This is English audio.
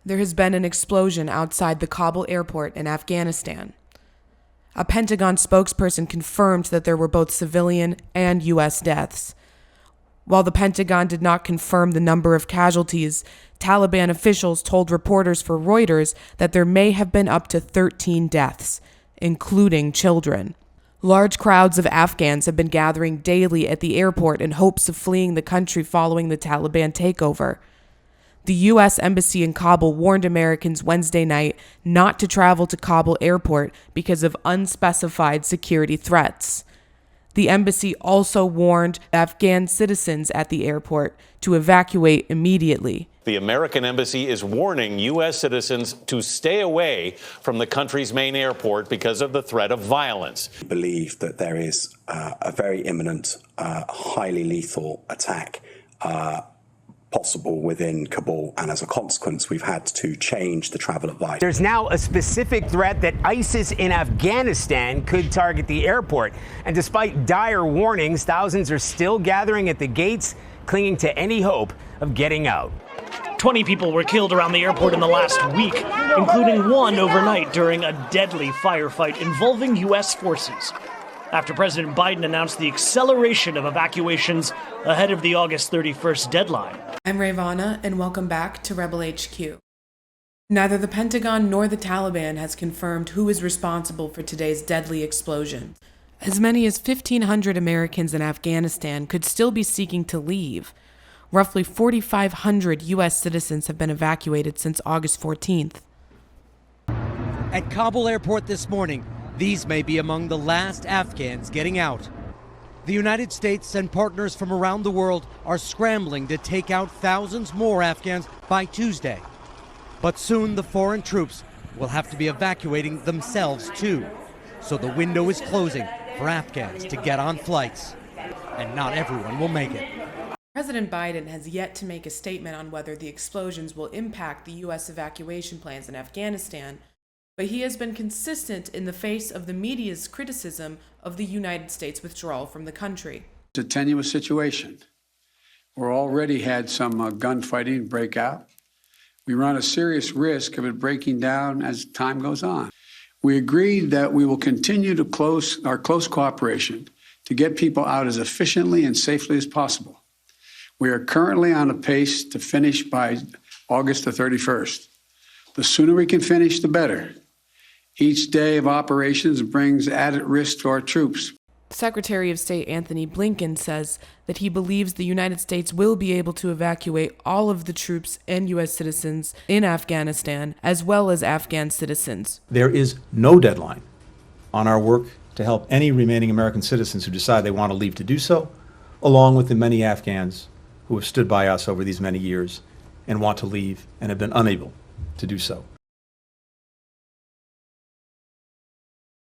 There has been an explosion outside the Kabul Airport in Afghanistan. A Pentagon spokesperson confirmed that there were both civilian and U.S. deaths. While the Pentagon did not confirm the number of casualties, Taliban officials told reporters for Reuters that there may have been up to 13 deaths, including children. Large crowds of Afghans have been gathering daily at the airport in hopes of fleeing the country following the Taliban takeover. The U.S. Embassy in Kabul warned Americans Wednesday night not to travel to Kabul Airport because of unspecified security threats. The embassy also warned Afghan citizens at the airport to evacuate immediately. The American embassy is warning U.S. citizens to stay away from the country's main airport because of the threat of violence. We believe that there is a very imminent, highly lethal attack possible within Kabul, and as a consequence, we've had to change the travel advice. There's now a specific threat that ISIS in Afghanistan could target the airport. And despite dire warnings, thousands are still gathering at the gates, clinging to any hope of getting out. 20 people were killed around the airport in the last week, including one overnight during a deadly firefight involving U.S. forces. After President Biden announced the acceleration of evacuations ahead of the August 31st deadline. I'm Rayy Vana, and welcome back to Rebel HQ. Neither the Pentagon nor the Taliban has confirmed who is responsible for today's deadly explosion. As many as 1,500 Americans in Afghanistan could still be seeking to leave. Roughly 4,500 U.S. citizens have been evacuated since August 14th. At Kabul Airport this morning, these may be among the last Afghans getting out. The United States and partners from around the world are scrambling to take out thousands more Afghans by Tuesday. But soon the foreign troops will have to be evacuating themselves too. So the window is closing for Afghans to get on flights. And not everyone will make it. President Biden has yet to make a statement on whether the explosions will impact the U.S. evacuation plans in Afghanistan, but he has been consistent in the face of the media's criticism of the United States withdrawal from the country. It's a tenuous situation. We're already had some gunfighting break out. We run a serious risk of it breaking down as time goes on. We agreed that we will continue to close cooperation to get people out as efficiently and safely as possible. We are currently on a pace to finish by August the 31st. The sooner we can finish, the better. Each day of operations brings added risk to our troops. Secretary of State Antony Blinken says that he believes the United States will be able to evacuate all of the troops and U.S. citizens in Afghanistan, as well as Afghan citizens. There is no deadline on our work to help any remaining American citizens who decide they want to leave to do so, along with the many Afghans who have stood by us over these many years and want to leave and have been unable to do so.